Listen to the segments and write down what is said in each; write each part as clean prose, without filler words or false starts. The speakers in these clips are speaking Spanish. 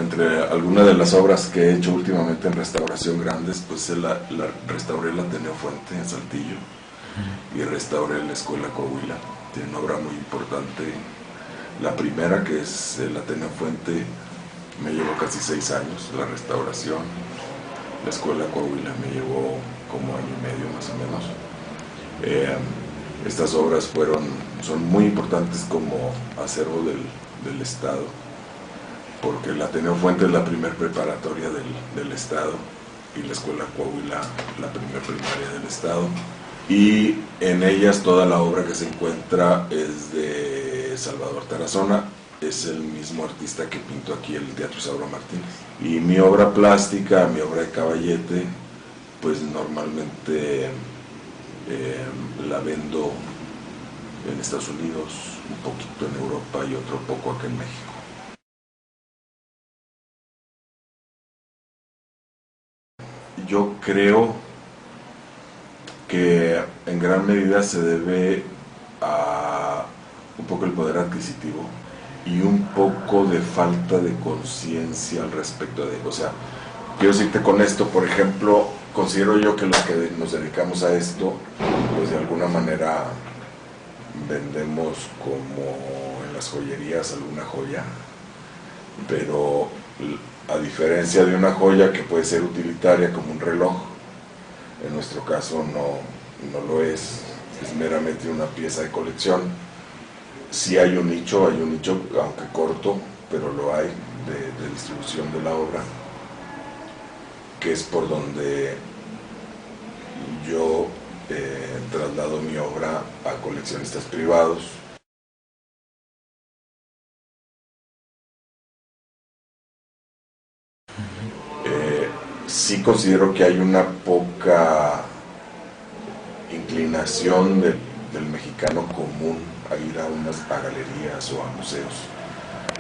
entre algunas de las obras que he hecho últimamente en restauración grandes, pues restauré el Ateneo Fuente en Saltillo y restauré la Escuela Coahuila. Tiene una obra muy importante. La primera, que es el Ateneo Fuente, me llevó casi 6 años la restauración. La Escuela Coahuila me llevó como año y medio más o menos. Estas obras son muy importantes como acervo del Estado, porque el Ateneo Fuente es la primer preparatoria del Estado y la Escuela Coahuila la primer primaria del Estado, y en ellas toda la obra que se encuentra es de Salvador Tarazona. Es el mismo artista que pintó aquí el Teatro Isauro Martínez. Y mi obra plástica, mi obra de caballete, pues normalmente la vendo en Estados Unidos, un poquito en Europa y otro poco acá en México. Yo creo que en gran medida se debe a un poco el poder adquisitivo y un poco de falta de conciencia al respecto de, o sea, quiero decirte con esto, por ejemplo, considero yo que los que nos dedicamos a esto, pues de alguna manera vendemos como en las joyerías alguna joya, pero a diferencia de una joya que puede ser utilitaria como un reloj, en nuestro caso no lo es meramente una pieza de colección. Sí hay un nicho, aunque corto, pero lo hay, de distribución de la obra, que es por donde yo traslado mi obra a coleccionistas privados. Sí considero que hay una poca inclinación del mexicano común a ir a galerías o a museos,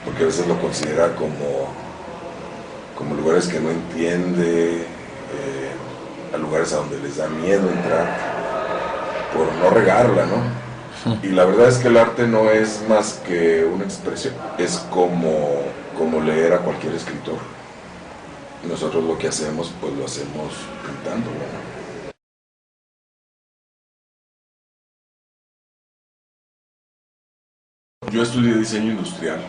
porque a veces lo considera como lugares que no entiende, a lugares a donde les da miedo entrar por no regarla, ¿no? Y la verdad es que el arte no es más que una expresión, es como leer a cualquier escritor. Nosotros lo que hacemos, pues lo hacemos pintando, ¿no? Yo estudié diseño industrial,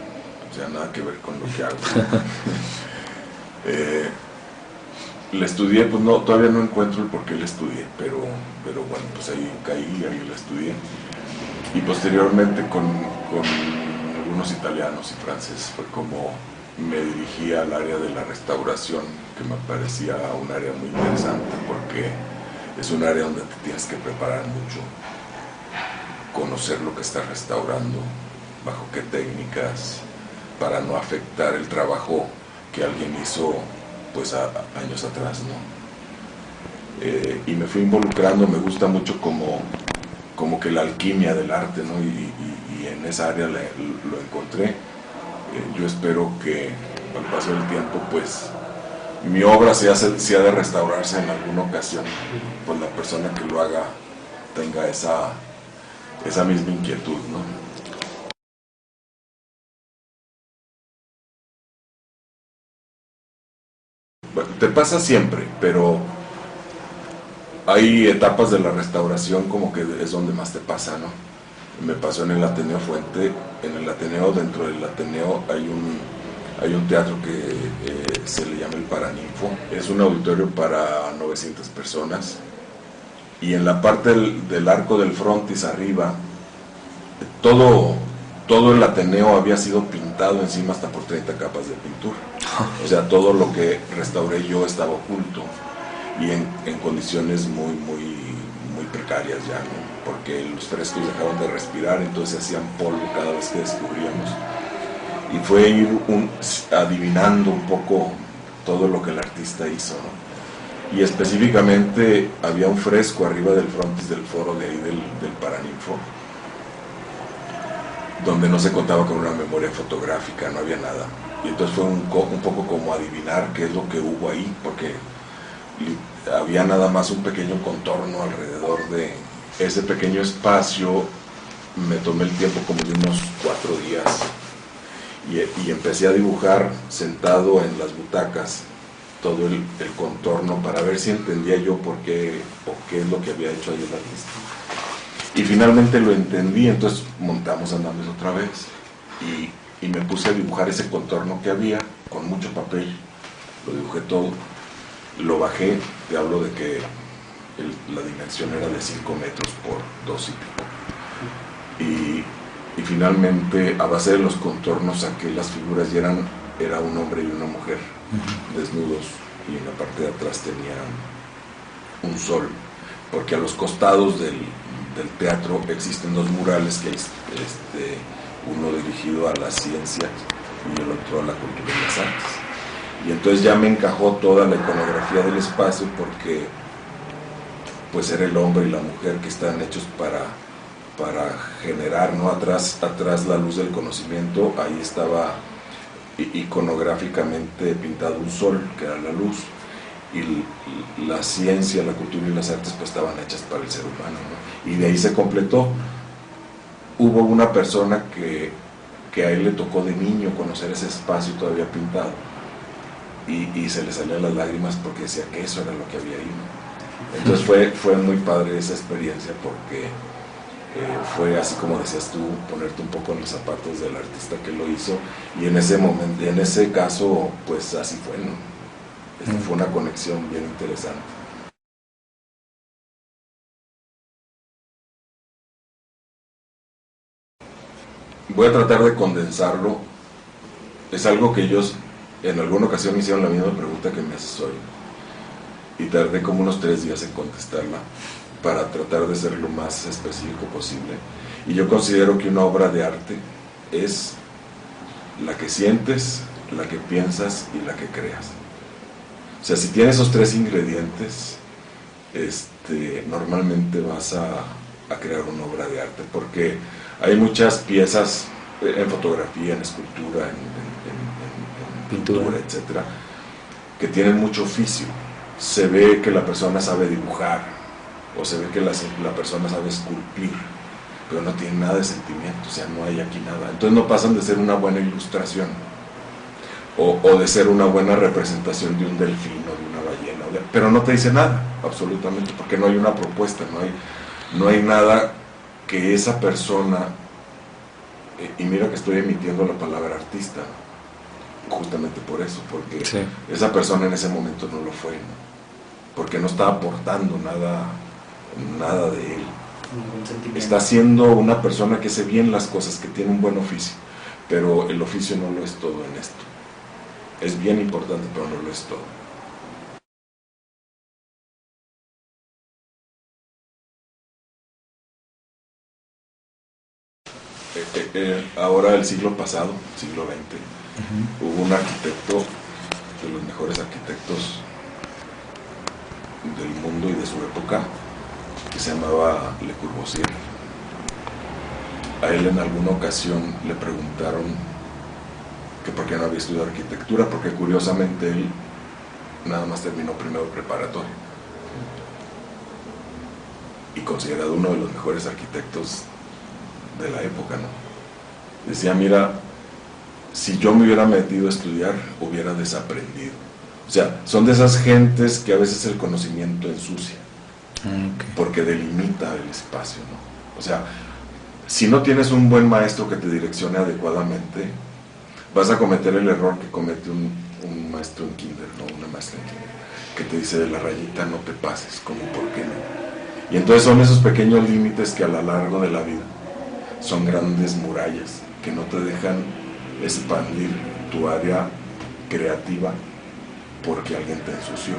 o sea, nada que ver con lo que hago. La estudié, pues no, todavía no encuentro el por qué la estudié, pero bueno, pues ahí caí, ahí la estudié. Y posteriormente con algunos italianos y franceses fue como me dirigí al área de la restauración, que me parecía un área muy interesante, porque es un área donde te tienes que preparar mucho, conocer lo que estás restaurando, bajo qué técnicas, para no afectar el trabajo que alguien hizo pues años atrás, ¿no? Y me fui involucrando, me gusta mucho como que la alquimia del arte, ¿no? Y en esa área lo encontré. Yo espero que al paso del tiempo, pues, mi obra si ha de restaurarse en alguna ocasión, pues la persona que lo haga tenga esa misma inquietud, ¿no? Bueno, te pasa siempre, pero hay etapas de la restauración como que es donde más te pasa, ¿no? Me pasó en el Ateneo Fuente. En el Ateneo, dentro del Ateneo hay un teatro que se le llama el Paraninfo. Es un auditorio para 900 personas, y en la parte del arco del frontis arriba, todo el Ateneo había sido pintado encima hasta por 30 capas de pintura. O sea, todo lo que restauré yo estaba oculto y en condiciones muy precarias ya, ¿no? Porque los frescos dejaron de respirar, entonces hacían polvo cada vez que descubríamos. Y fue ir adivinando un poco todo lo que el artista hizo, ¿no? Y específicamente había un fresco arriba del frontis del foro de ahí del Paraninfo, donde no se contaba con una memoria fotográfica, no había nada. Y entonces fue un poco como adivinar qué es lo que hubo ahí, porque había nada más un pequeño contorno alrededor de ese pequeño espacio. Me tomé el tiempo como de unos 4 días y empecé a dibujar sentado en las butacas todo el contorno para ver si entendía yo por qué o qué es lo que había hecho ahí el artista. Y finalmente lo entendí, entonces montamos Andamios otra vez y me puse a dibujar ese contorno que había con mucho papel, lo dibujé todo, lo bajé, te hablo de que la dimensión era de 5 metros por 2 y pico. Y finalmente, a base de los contornos, saqué las figuras y era un hombre y una mujer desnudos, y en la parte de atrás tenían un sol, porque a los costados del teatro existen 2 murales, que es uno dirigido a la ciencia y el otro a la cultura y las artes. Y entonces ya me encajó toda la iconografía del espacio, porque pues era el hombre y la mujer que están hechos para generar, ¿no? Atrás la luz del conocimiento, ahí estaba iconográficamente pintado un sol, que era la luz, y la ciencia, la cultura y las artes pues estaban hechas para el ser humano, ¿no? Y de ahí se completó. Hubo una persona que a él le tocó de niño conocer ese espacio todavía pintado, y se le salían las lágrimas porque decía que eso era lo que había ahí, ¿no? Entonces fue muy padre esa experiencia, porque fue así como decías tú, ponerte un poco en los zapatos del artista que lo hizo, y en ese momento, en ese caso, pues así fue, ¿no? Fue una conexión bien interesante. Voy a tratar de condensarlo. Es algo que ellos en alguna ocasión me hicieron la misma pregunta que me haces hoy, y tardé como unos 3 días en contestarla, para tratar de ser lo más específico posible. Y yo considero que una obra de arte es la que sientes, la que piensas y la que creas. O sea, si tienes esos 3 ingredientes, normalmente vas a crear una obra de arte, porque hay muchas piezas en fotografía, en escultura, en pintura, etcétera, que tienen mucho oficio. Se ve que la persona sabe dibujar, o se ve que la persona sabe esculpir, pero no tiene nada de sentimiento, o sea, no hay aquí nada. Entonces no pasan de ser una buena ilustración, o de ser una buena representación de un delfín o de una ballena, pero no te dice nada, absolutamente, porque no hay una propuesta, no hay nada que esa persona, y mira que estoy emitiendo la palabra artista, justamente por eso, porque sí, esa persona en ese momento no lo fue, ¿no? Porque no está aportando nada de él. Está siendo una persona que hace bien las cosas, que tiene un buen oficio, pero el oficio no lo es todo en esto. Es bien importante, pero no lo es todo. Ahora, el siglo pasado, siglo XX, hubo un arquitecto, de los mejores arquitectos del mundo y de su época, que se llamaba Le Corbusier. A él en alguna ocasión le preguntaron que por qué no había estudiado arquitectura, porque curiosamente él nada más terminó primero preparatoria, y considerado uno de los mejores arquitectos de la época, ¿no? Decía, mira, si yo me hubiera metido a estudiar, hubiera desaprendido. O sea, son de esas gentes que a veces el conocimiento ensucia, porque delimita el espacio, ¿no? O sea, si no tienes un buen maestro que te direccione adecuadamente, vas a cometer el error que comete un maestro en kinder, ¿no? Una maestra en kinder, que te dice, de la rayita no te pases, como por qué no. Y entonces son esos pequeños límites que a lo largo de la vida son grandes murallas que no te dejan expandir tu área creativa, porque alguien te ensució.